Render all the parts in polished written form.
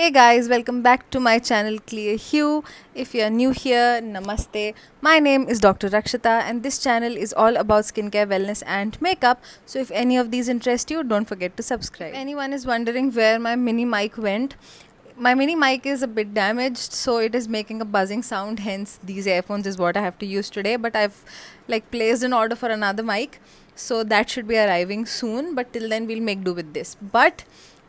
Hey guys, welcome back to my channel ClearHue. If you're new here, namaste. My name is Dr.Rakshita and this channel is all about skincare, wellness and makeup. So if any of these interest you, don't forget to subscribe. If anyone is wondering where my mini mic went, my mini mic is a bit damaged, so it is making a buzzing sound, hence these earphones is what I have to use today. But I've placed an order for another mic, so that should be arriving soon, but till then we'll make do with this. But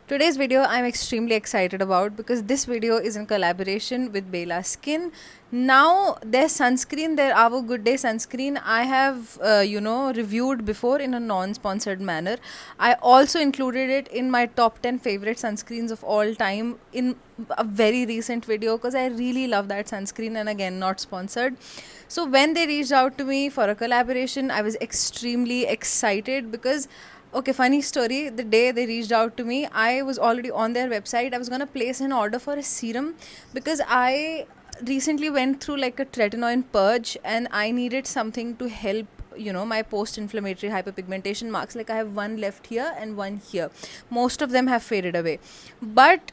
today's video I'm extremely excited about because this video is in collaboration with Bayla Skin. Now their sunscreen, their Our Good Day sunscreen, I have reviewed before in a non-sponsored manner. I also included it in my top 10 favorite sunscreens of all time in a very recent video because I really love that sunscreen, and again, not sponsored. So when they reached out to me for a collaboration, I was extremely excited because okay, funny story. The day they reached out to me, I was already on their website. I was gonna place an order for a serum because I recently went through like a tretinoin purge and I needed something to help my post-inflammatory hyperpigmentation marks. Like I have one left here and one here. Most of them have faded away, but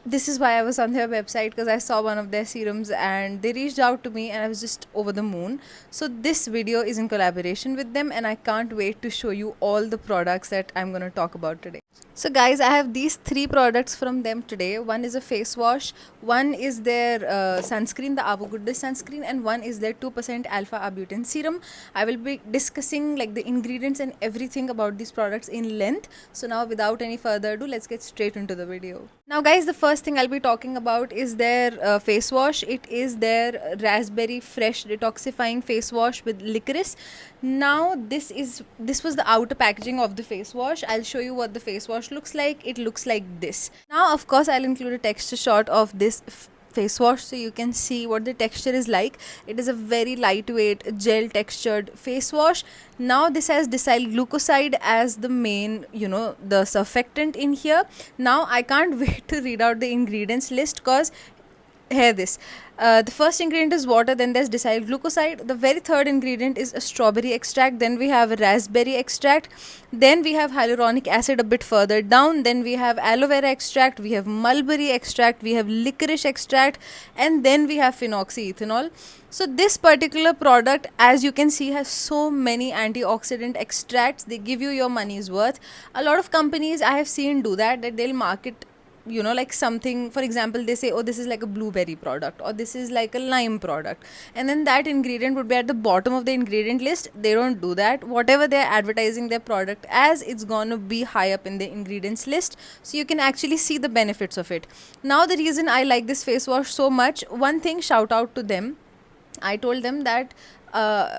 this is why I was on their website, because I saw one of their serums and they reached out to me and I was just over the moon. So this video is in collaboration with them and I can't wait to show you all the products that I'm going to talk about today. So guys, I have these 3 products from them today. One is a face wash, one is their sunscreen, the Our Good Day sunscreen, and one is their 2% alpha arbutin serum. I will be discussing like the ingredients and everything about these products in length. So now without any further ado, let's get straight into the video. Now guys, the first thing I'll be talking about is their face wash. It is their raspberry fresh detoxifying face wash with licorice. Now this was the outer packaging of the face wash. I'll show you what the face wash looks like. It looks like this. Now of course I'll include a texture shot of this face wash so you can see what the texture is like. It is a very lightweight gel textured face wash. Now this has decyl glucoside as the main the surfactant in here. Now I can't wait to read out the ingredients list because here this the first ingredient is water, then there's decyl glucoside. The very third ingredient is a strawberry extract, then we have a raspberry extract, then we have hyaluronic acid a bit further down, then we have aloe vera extract, we have mulberry extract, we have licorice extract, and then we have phenoxyethanol. So this particular product, as you can see, has so many antioxidant extracts. They give you your money's worth. A lot of companies I have seen do that they'll market like something, for example, they say, oh, this is like a blueberry product or this is like a lime product, and then that ingredient would be at the bottom of the ingredient list. They don't do that. Whatever they're advertising their product as, it's gonna be high up in the ingredients list, so you can actually see the benefits of it. Now the reason I like this face wash so much, one thing, shout out to them. I told them that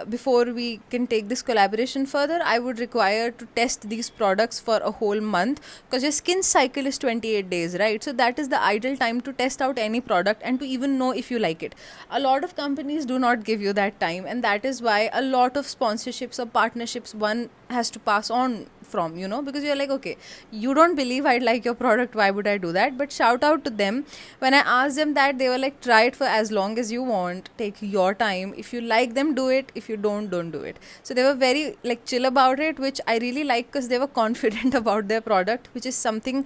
before we can take this collaboration further, I would require to test these products for a whole month, because your skin cycle is 28 days, right? So that is the ideal time to test out any product and to even know if you like it. A lot of companies do not give you that time, and that is why a lot of sponsorships or partnerships one has to pass on from, because you're like, okay, you don't believe I'd like your product, why would I do that? But shout out to them. When I asked them that, they were like, try it for as long as you want, take your time. If you like them, do it. If you don't do it. So they were very chill about it, which I really like, because they were confident about their product, which is something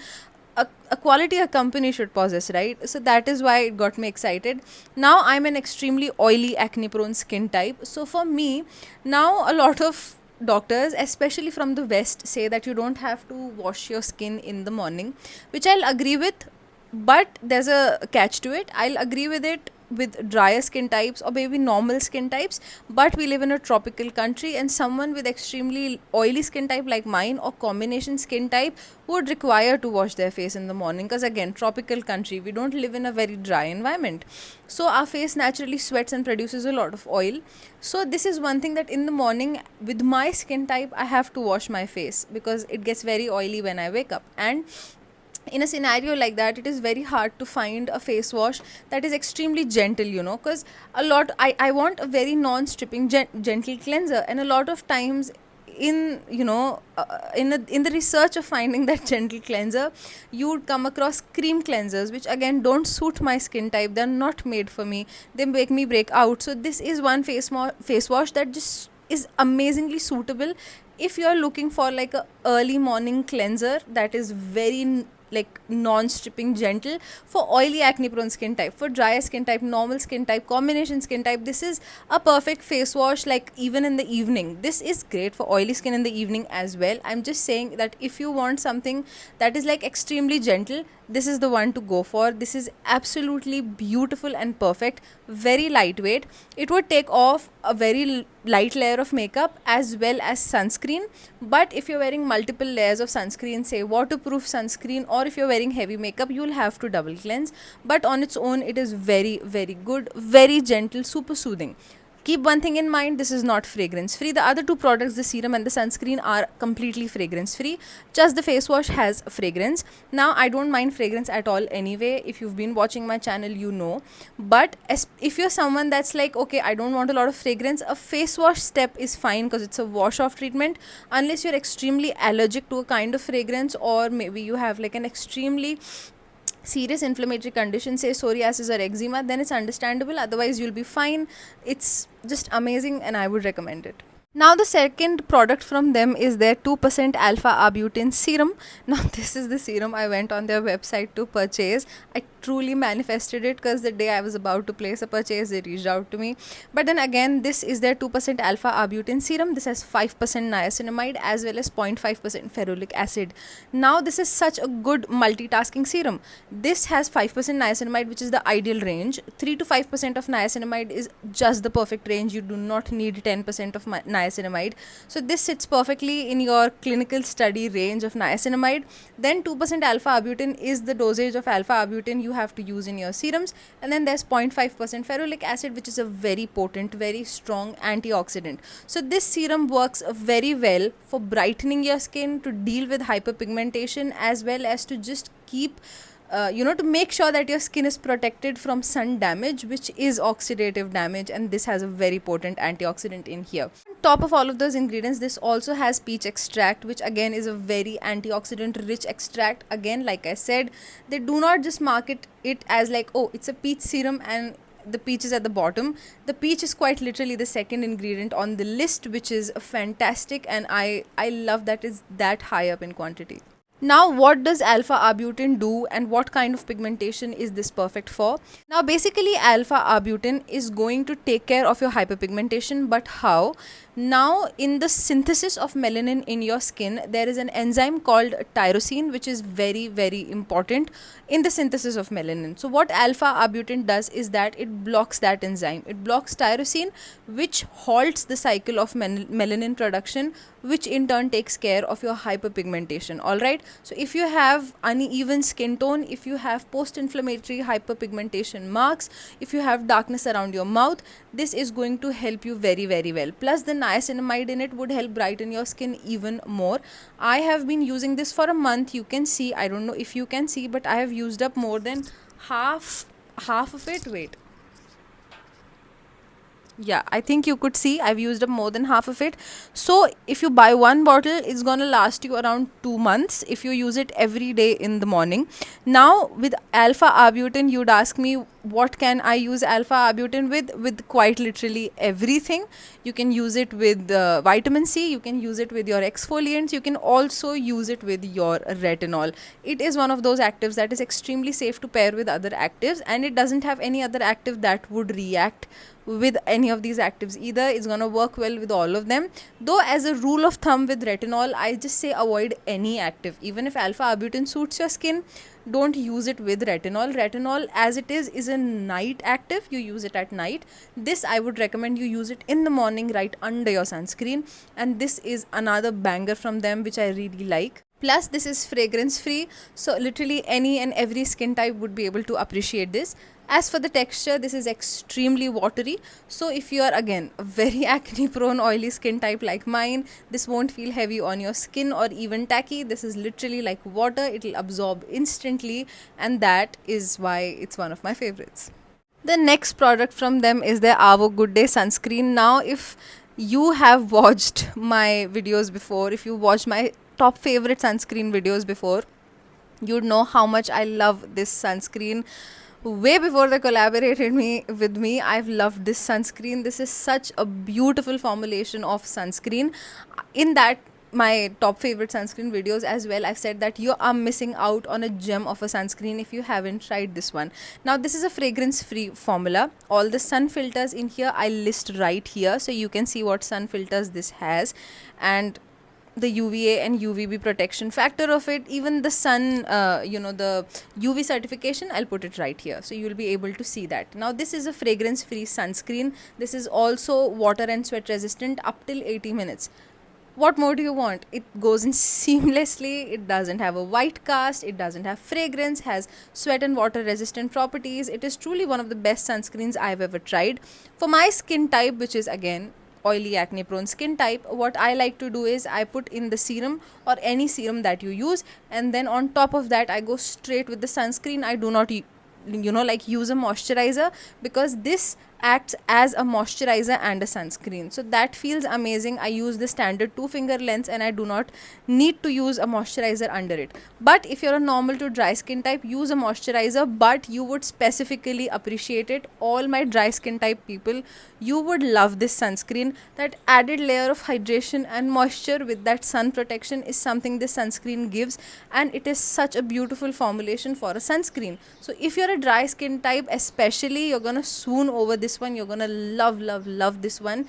a quality a company should possess, right? So that is why it got me excited. Now I'm an extremely oily, acne prone skin type. So for me, now a lot of doctors, especially from the West, say that you don't have to wash your skin in the morning, which I'll agree with, but there's a catch to it. I'll agree with it with drier skin types or maybe normal skin types, but we live in a tropical country, and someone with extremely oily skin type like mine or combination skin type would require to wash their face in the morning, because again, tropical country, we don't live in a very dry environment, so our face naturally sweats and produces a lot of oil. So this is one thing, that in the morning with my skin type I have to wash my face because it gets very oily when I wake up. And in a scenario like that, it is very hard to find a face wash that is extremely gentle, because I want a very non-stripping gentle cleanser, and a lot of times in in the research of finding that gentle cleanser, you would come across cream cleansers, which again don't suit my skin type. They're not made for me. They make me break out. So this is one face wash that just is amazingly suitable if you're looking for like a early morning cleanser that is very like non-stripping, gentle for oily acne prone skin type, for dry skin type, normal skin type, combination skin type. This is a perfect face wash, like even in the evening. This is great for oily skin in the evening as well. I'm just saying that if you want something that is like extremely gentle, this is the one to go for. This is absolutely beautiful and perfect, very lightweight. It would take off a very light layer of makeup as well as sunscreen. But if you're wearing multiple layers of sunscreen, say waterproof sunscreen, or if you're wearing heavy makeup, you'll have to double cleanse. But on its own, it is very, very good, very gentle, super soothing. Keep one thing in mind, this is not fragrance free. The other two products, the serum and the sunscreen, are completely fragrance free. Just the face wash has fragrance. Now I don't mind fragrance at all anyway. If you've been watching my channel, you know. But if you're someone that's like, okay, I don't want a lot of fragrance, a face wash step is fine because it's a wash off treatment. Unless you're extremely allergic to a kind of fragrance, or maybe you have like an extremely serious inflammatory condition, say psoriasis or eczema, then it's understandable. Otherwise you'll be fine. It's just amazing and I would recommend it. Now the second product from them is their 2% alpha arbutin serum. Now this is the serum I went on their website to purchase. I truly manifested it because the day I was about to place a purchase, they reached out to me. But then again, this is their 2% alpha arbutin serum. This has 5% niacinamide as well as 0.5% ferulic acid. Now this is such a good multitasking serum. This has 5% niacinamide, which is the ideal range. 3 to 5% of niacinamide is just the perfect range. You do not need 10% of niacinamide. So this sits perfectly in your clinical study range of niacinamide. Then 2% alpha arbutin is the dosage of alpha arbutin you have to use in your serums. And then there's 0.5% ferulic acid, which is a very potent, very strong antioxidant. So this serum works very well for brightening your skin, to deal with hyperpigmentation, as well as to just keep to make sure that your skin is protected from sun damage, which is oxidative damage, and this has a very potent antioxidant in here. On top of all of those ingredients, this also has peach extract, which again is a very antioxidant rich extract. Again, like I said, they do not just market it as like, oh, it's a peach serum and the peach is at the bottom. The peach is quite literally the second ingredient on the list, which is fantastic, and I love that it's that high up in quantity. Now, what does alpha arbutin do and what kind of pigmentation is this perfect for? Now, basically, alpha arbutin is going to take care of your hyperpigmentation, but how? Now, in the synthesis of melanin in your skin, there is an enzyme called tyrosine, which is very, very important in the synthesis of melanin. So, what alpha arbutin does is that it blocks that enzyme. It blocks tyrosine, which halts the cycle of melanin production, which in turn takes care of your hyperpigmentation. Alright, so if you have uneven skin tone, if you have post-inflammatory hyperpigmentation marks, if you have darkness around your mouth, this is going to help you very, very well. Plus the niacinamide in it would help brighten your skin even more. I have been using this for a month. You can see, I don't know if you can see, but I have used up more than half of it. Wait. Yeah, I think you could see I've used up more than half of it. So if you buy one bottle, it's gonna last you around 2 months if you use it every day in the morning. Now with alpha arbutin, you'd ask me, what can I use alpha arbutin with quite literally everything. You can use it with vitamin C, you can use it with your exfoliants, you can also use it with your retinol. It is one of those actives that is extremely safe to pair with other actives, and it doesn't have any other active that would react with any of these actives either. It's gonna work well with all of them. Though as a rule of thumb with retinol, I just say avoid any active. Even if alpha arbutin suits your skin, don't use it with retinol. Retinol as it is a night active. You use it at night. This I would recommend you use it in the morning right under your sunscreen, and this is another banger from them which I really like. Plus this is fragrance free, so literally any and every skin type would be able to appreciate this. As for the texture, this is extremely watery, so if you are again a very acne prone oily skin type like mine, this won't feel heavy on your skin or even tacky. This is literally like water. It will absorb instantly, and that is why it's one of my favorites. The next product from them is their Avo Good Day sunscreen. Now if you have watched my videos before, if you watched my top favorite sunscreen videos before, you'd know how much I love this sunscreen. Way before they collaborated with me, I've loved this sunscreen. This is such a beautiful formulation of sunscreen in that my top favorite sunscreen videos as well, I've said that you are missing out on a gem of a sunscreen if you haven't tried this one. Now, this is a fragrance free formula. All the sun filters in here I list right here, so you can see what sun filters this has, and the UVA and UVB protection factor of it, even the sun, the UV certification, I'll put it right here, so you'll be able to see that. Now, this is a fragrance free sunscreen. This is also water and sweat resistant up till 80 minutes. What more do you want? It goes in seamlessly. It doesn't have a white cast, it doesn't have fragrance, has sweat and water resistant properties. It is truly one of the best sunscreens I've ever tried. For my skin type, which is again oily acne prone skin type, what I like to do is I put in the serum or any serum that you use, and then on top of that I go straight with the sunscreen. I do not use a moisturizer, because this acts as a moisturizer and a sunscreen, so that feels amazing. I use the standard 2 finger length and I do not need to use a moisturizer under it. But if you're a normal to dry skin type, use a moisturizer, but you would specifically appreciate it. All my dry skin type people, you would love this sunscreen. That added layer of hydration and moisture with that sun protection is something this sunscreen gives, and it is such a beautiful formulation for a sunscreen. So if you're a dry skin type especially, you're gonna swoon over this one. You're gonna love this one.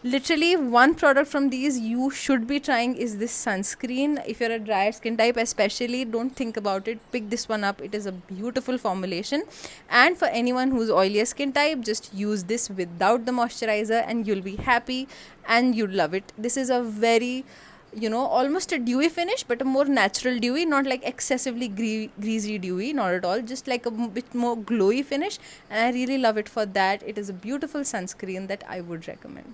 Literally, one product from these you should be trying is this sunscreen. If you're a drier skin type especially, don't think about it, pick this one up. It is a beautiful formulation. And for anyone who's oilier skin type, just use this without the moisturizer and you'll be happy and you'll love it. This is a very, almost a dewy finish, but a more natural dewy, not like excessively greasy dewy, not at all, just like a bit more glowy finish, and I really love it for that. It is a beautiful sunscreen that I would recommend.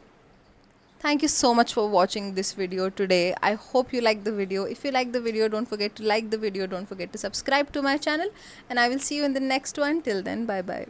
Thank you so much for watching this video today. I hope you like the video. If you like the video, don't forget to like the video, don't forget to subscribe to my channel, and I will see you in the next one. Till then, bye bye.